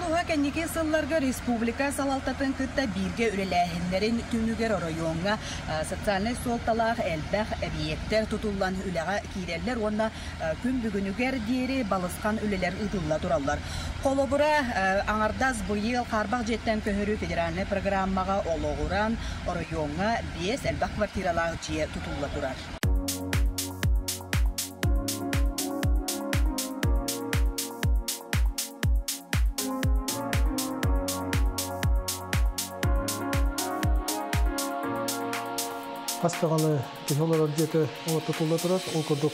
Biluluğa kenniki sıllarga Respublika salалтатын kıtta birge ülelәһиннәрен tünüger rayonga социальный солталах elbәх объекттер tutullan üleğe kirerler onna gün bugünüger diğeri balıskan ülelер ıdılla durallar. Kolobura аңардаз быйыл Қарбақ жеттен көһөрү федеральный программага ологуран районга 5 elbәх квартиралар жие tutulла турар. Hastağanı tühüller orjeti tutulda turar. Okuduk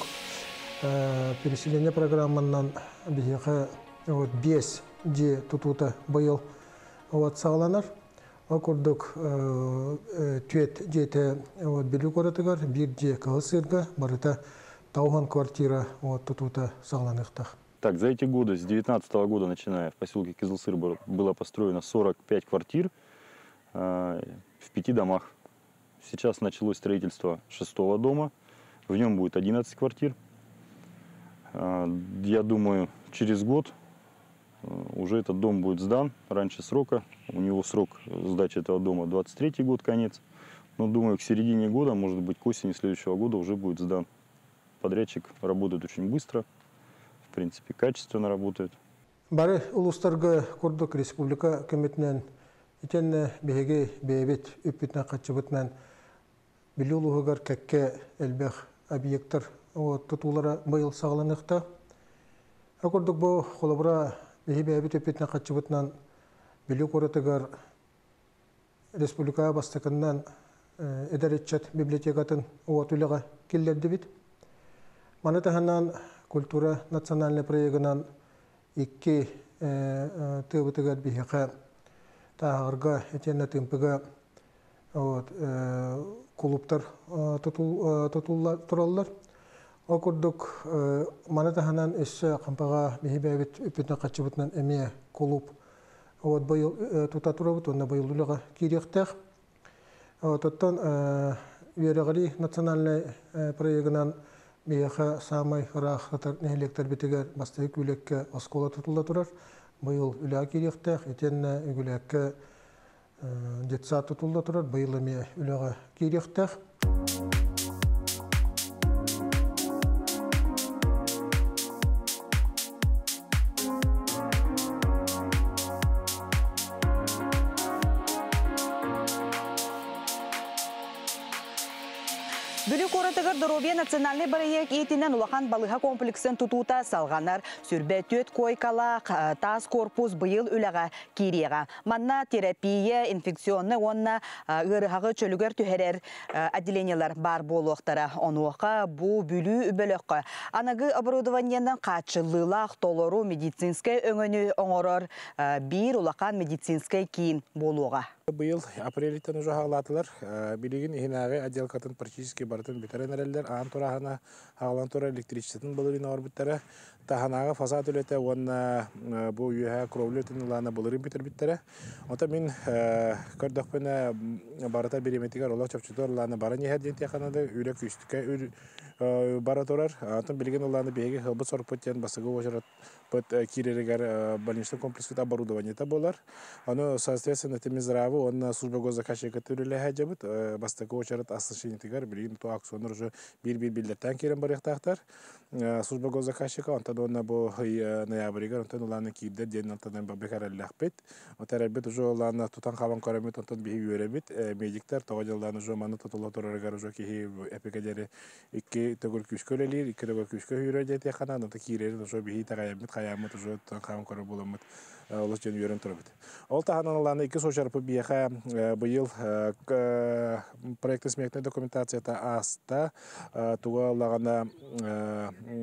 переселение программанан бихиха 5 же тутута быйыл сағаланар. Окудук түйет жете билүү коратыгар, бир же кылысырга барыта таухан квартира тутута сағаланыкта. Так, за эти годы, с 2019 года начиная, в поселке Кызылсыр было построено 45 квартир в 5 домах. Сейчас началось строительство 6-го дома, в нем будет 11 квартир. Я думаю, через год уже этот дом будет сдан раньше срока. У него срок сдачи этого дома 23-й год, конец. Но думаю, к середине года, может быть, к осени следующего года уже будет сдан. Подрядчик работает очень быстро, в принципе, качественно работает. Бары улустарга курдук республика комитетинен итен беге бебет үпүтнө качыбытнан билүүлугар кекке элбех объекттер тутулара быйыл сагаланыкта. Акурдук бу холобура бебет үпүтнө качыбытнан билүү коратыгар республика бастыкынан эдеречет библиотекатын отулага киллерди бит. Мана таханан культура национальный проектынан 2 тыбытыгар бихека тағырға етені тымпыға клубтар тұралылар. Окурдук мана таханан эссе қампаға мехибәбет үпетіне қатшыбытынан әме клуб тута тұрабыт, онна байылдылыға керектәқ. Тоттан Верағали национальный проектынан меха самай рахатар нәйлектер бетігер бастығы күлекке оскола тұтылда тұрар. Быйыл үлә керектәк, етенне үгіләкке детсат тұтылда тұрар, быйыл әме үләға керектәк. Бүлік оратығыр Доровия национальный барайек етінен улахан балыға комплексен тұтута салғанар сүрбе төт койкалақ, таз корпус бұйыл үліға кереға. Манна терапия, инфекционны, онна ғырғағы чөлігер түхерер отделениялар бар болуқтара. Онуға бұ бүлі үбіліққа. Анағы оборудованиянан қатшылылақ толору медицинскай өңіні оңырыр бір улахан медицинскай кейін болуға. Быйыл апрелиттен уже хағалатылар. Билигин ихинағы отделкатын практически бартын ветеринарлер, аан турахана хағалан тура электричествотын болырын орбиттері. Таханағы фасад үлеті, онна бұл үйе кровлетін ұланы болырын бітір біттері. Ота мен көрдіқпені барыта береметігер олақ чөпчетор ұланы барын ехер ден тияқанады, үйлі күйістікке бара турар. Атын білген ұланы бейге хылбыт сорпыттен басығы ожырат бұт кирерігер больничный комплекс оборудованиета болар. Оны, соответственно, темизравы, он служба госзаказчика түрілі әжебіт, бастығы ожырат асылшынетігер, білген то акционер уже бір-бір билдеттен керен барықтақтар. Служба госзаказчика, онтан оны бұл ноябригер, онтан ұланы кейдер, ден онтан бекар әлләқ бет. Онтан әрбет уже ұланы тұтан қабан қарамет, онтан бейі өребет. Медиктер, тоғадыланы уже маны тұтылы тұрарығар уже кейі әпекедері 2 төгіл күшкөлелер, 2 төгіл күшкө үйрі жәте қанан, онтан кейрерін уже бейі тағайамет, қаямет уже тұтан қабан қарам боламет. Олыс жөн үйрен тұрабет. Ол тағанан ұланы 2 сошарпы бейіға бұйыл проекты смектный документацията аста туға ұлағана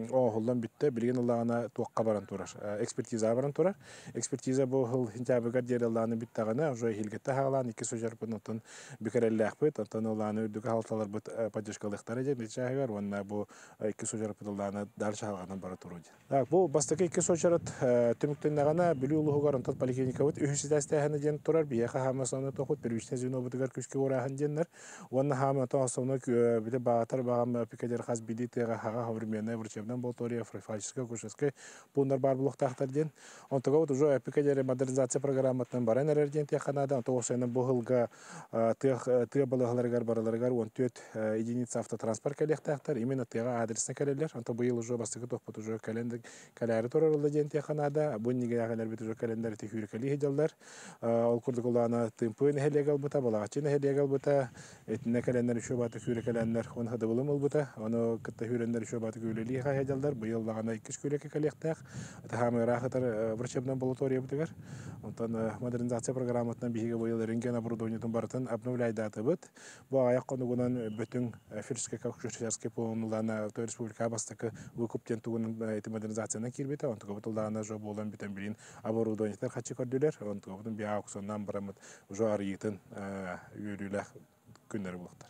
оғылдан бітті, білген ұлағана туаққа баран тұрар. Экспертиза баран тұрар. Экспертиза бұл ғыл хинтябығар дер ұлағаны біттағаны, уже хилгетті ғалан 2 сошарпын ұтын бүкәрәлі ақпет, ұтын ұлағаны үрдігі халталар бұт падешқалықтары ден нетшағығар, онына бұл 2 сошарпын ұлағаны дар шағалғанын бара тұру. Бұл бастықы 2 сошарат түміктен ағана білі олугар онтот поликлиника вот үһүситәстәһәне ден турар бияха хамасаны тохут первичный звено бутыгар күскә урахан деннер. Онна хама тосоны бите багатар багам пикадер хас бидитега хага современная врачебная амбулатория профилактическая кушеская пундар бар блоктахтар ден. Онтога вот уже пикадер модернизация программатын баран эрден теханада тосыны бухылга тыя балыгаларгар бараларгар 14 единица автотранспорт коллектахтар именно тега адресна келелер. Онто быйыл уже бастыгы тохпут уже календар калары турарылды ден теханада бунниге ягалар бит уже календар тихүркали хеделдер. Ол курдукулана тымпын хелегал бута балачын хелегал бута этне календар шо баты хүркалендар он хады булым бута. Аны кытта хүрендер шо баты күлели хеделдер. Быйыл лагана 2 күлеке коллектах. Это хамы рахатар врачебная амбулатория бутыгар. Онтан модернизация программатынан биге быйыл рентген оборудованиятын бартын обновляй даты бит. Бу аяк конугунан бүтүн фельдшерский акушерский полнулана республика бастыкы выкуптен тугунун эти модернизацияна кирбете. Онтога бутулдана жо болан битен билин оборудованиятар хачы көрдүлөр. Онтога бутун бия аксоннан барамыт жо арыйтын үйрүлөр күндөр булактар.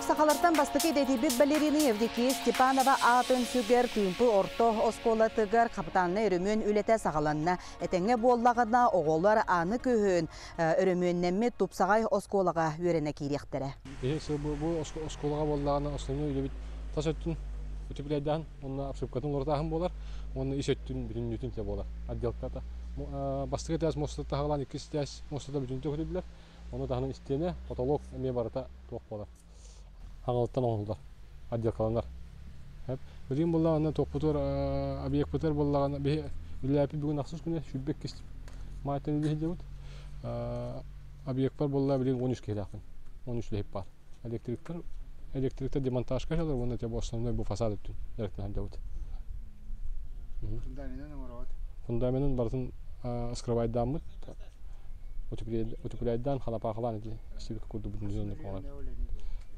Сахалартан бастыки детибит балерина Евдокия Степанова атын сүгер түйімпі орто оскола тыгар капитанны өрөмөн үлете сағаланна. Этеңе боллағына оғолар аны көхін өрөмөннемме тупсағай осколаға өрені кейректері. Бұл осколаға боллағына основной үлебет тас өттін өтіпілейден, оны абсыпкатын ортағын болар, оны ис өттін бүтін нүтін те болар. Отделката. Бастыки тәс мостата тағалан 2 тәс мостата бүтін төгілілер, оны тағының істене потолок әме барыта тоқ болар. Аңылттан оңылдар, отделкаланар. Білген болағына тоқпытыр, объект бұтыр болағына біләпі бүгін ақсыз күні шүббек кестіп. Майтын үлі де бұд. Объект бар болаға білген 13 кейді ақын. 13 лейіп бар. Электриктер демонтажға жалар, оны те основной бұл фасад өттін. Дәріктен әлде бұд. Фундаменін бартын скрывайдан бұд. Утепляйдан халапақылан еді. Себек көрді бұдың зонды қоңырады.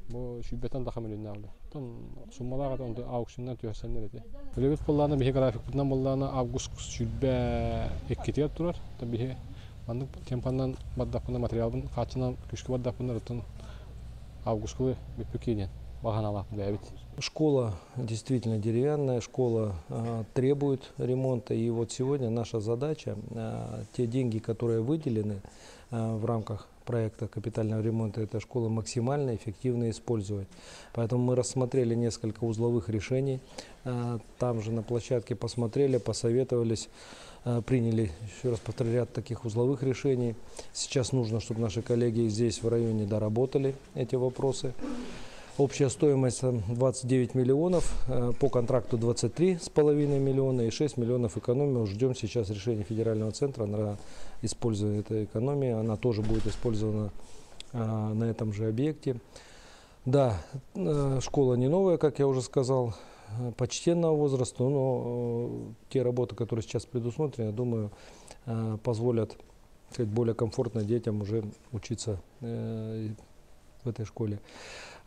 Бу шүббетен да хамелинне алды. Тон суммаларга да аукционнан төсәннәр иде. Үлебет булларны бихе график бутнан булларны август шүббе эккетеп турар. Та бихе мандык темпаннан баддапны материалын качынан күшкә баддапны тон августка бипекенен баганалар бит. Школа действительно деревянная, школа требует ремонта. И вот сегодня наша задача, те деньги, которые выделены в рамках проекта капитального ремонта этой школы, максимально эффективно использовать. Поэтому мы рассмотрели несколько узловых решений. Там же на площадке посмотрели, посоветовались, приняли, еще раз повторю, ряд таких узловых решений. Сейчас нужно, чтобы наши коллеги здесь в районе доработали эти вопросы. Общая стоимость 29 миллионов, по контракту 23,5 миллиона и 6 миллионов экономии. Ждем сейчас решения федерального центра на использование этой экономии. Она тоже будет использована на этом же объекте. Да, школа не новая, как я уже сказал, почтенного возраста, но те работы, которые сейчас предусмотрены, я думаю, позволят, так сказать, более комфортно детям уже учиться в этой школе.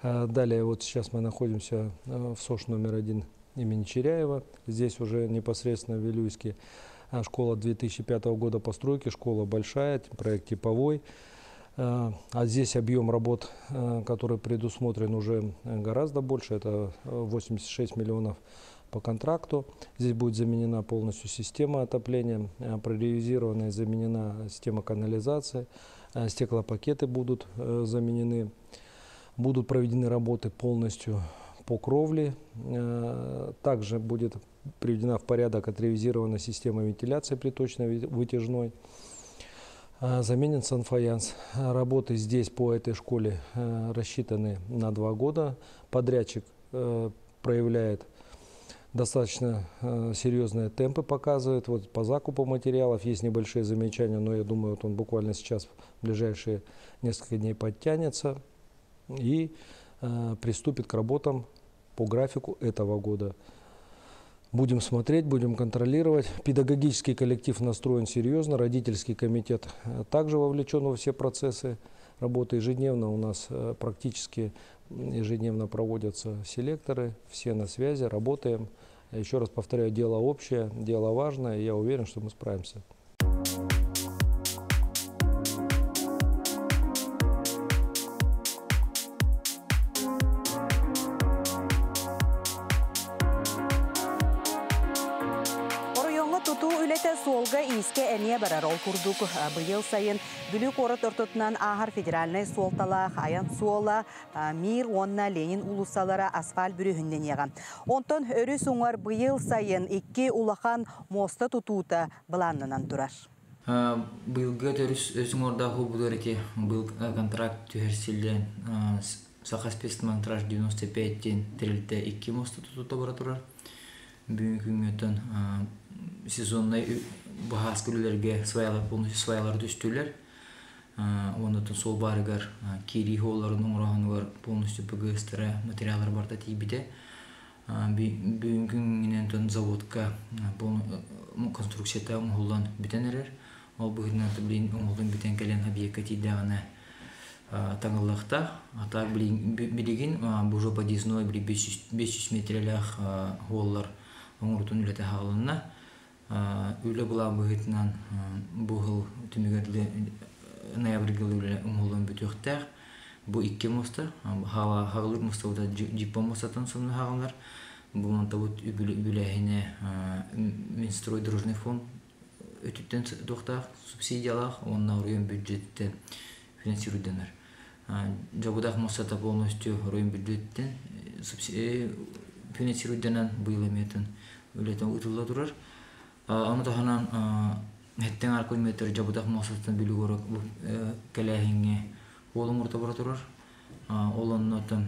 Далее, вот сейчас мы находимся в СОШ номер 1 имени Черяева. Здесь уже непосредственно в Вилюйске школа 2005 года постройки, школа большая, проект типовой. А здесь объем работ, который предусмотрен, уже гораздо больше, это 86 миллионов по контракту. Здесь будет заменена полностью система отопления, проревизированная, заменена система канализации, стеклопакеты будут заменены. Будут проведены работы полностью по кровле. Также будет приведена в порядок отревизирована система вентиляции приточной вытяжной. Заменен санфаянс. Работы здесь по этой школе рассчитаны на 2 года. Подрядчик проявляет достаточно серьезные темпы, показывает. Вот по закупу материалов есть небольшие замечания, но я думаю, вот он буквально сейчас в ближайшие несколько дней подтянется и приступит к работам по графику этого года. Будем смотреть, будем контролировать. Педагогический коллектив настроен серьезно, родительский комитет также вовлечен во все процессы работы. Ежедневно у нас практически ежедневно проводятся селекторы, все на связи, работаем. Еще раз повторяю, дело общее, дело важное, и я уверен, что мы справимся. туту үлете солга иске әне барар ол курдук быйыл сайын бүлік орыт ортотунан ағар федеральный солталақ, аян сола, мир, онна, Ленин улусалара асфальт бүрігінден еған. Онтон өрі суңар быйыл сайын 2 улахан моста тутута бұланынан тұрар. Быйылғы төріс өсіңордағы бұлыр еке бұл контракт түхерселден Сақаспестмантраж 95-тен тірілді 2 моста тутута бара тұрар. Бүгінгі күнгетін сезонный бағас күлілерге свайлар түстілер. Онытын сол барығар кері холларын оңырағынығар полностью пгстары материалар барда тейбіде. Бүгінгі күнгінен заводка конструкцията оңғылдан бітен әрер. Ол бұғырнаты білін оңғылдан бітен кәлен объекті тейдіғаны таңылықта. Ата білеген бұжо подъездной 500 метрелях холлар оңыртын үлеті хағылына. Үлі бұла бұғытынан бұғыл түмігерлі ноябрьгілі үлі оңғылдан бүтіқтәр. Бұл 2 моста, хағылыр моста бұда джиппа мостатын сонны хағылар. Бұл мұнта бұд үләхіне Минстрой дорожный фонд өтіптен тоқтақ, субсидиялақ, онна район бюджеттен финансируйденер. Жабудақ мостата полностью район бюджеттен финансируйденен бұйыл еметін үлетін ұтылда тұрар. Аны тағынан әттен аркометр жабудақ мостаттан білі көрік кәләхіңе олың орта бара тұрар. Олың отын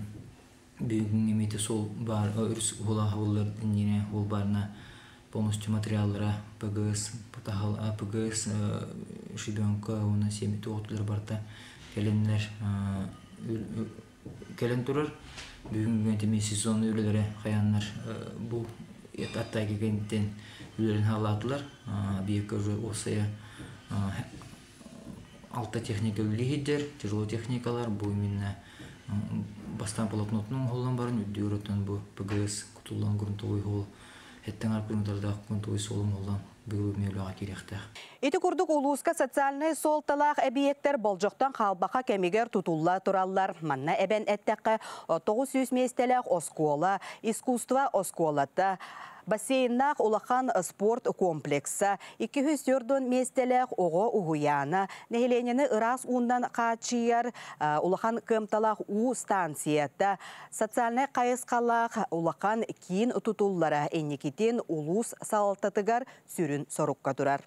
бүгін еметі сол бар, үріс ола хавылар дініне ол барына полностью материаллара ПГС, ПГС, шибенка, оны семеті оқтылар барда кәленлер кәлен тұрар. Бүгінгі әтеме сезон өлілері қаянлар бұл аттай кегенден өлілерін халатылар. Бейкі осыя алта техника өлігедер, тяжело техникалар, бұл именно бастан полотнотының қолдан барын өдді өреттен бұл ПГС құтылдан грунтовой қол. Әттен арпырымдарда құнтовой солым қолдан бұл өмеліға керекті. Эти курдук улуска социальный солталақ объекттер болжоқтан қалбақа кемигер тутулла тураллар. Манна әбен әттәқі 900 местелек оскола, искусство осколата, бассейннақ улахан спорт комплекса, 204 местелек оғы угуяна, нехеленені ырас ундан қачияр улахан кымталақ у станцията, социальный қайысқалақ улахан кейін тутуллара энекетен улус салтатыгар сүрін сорыққа тұрар.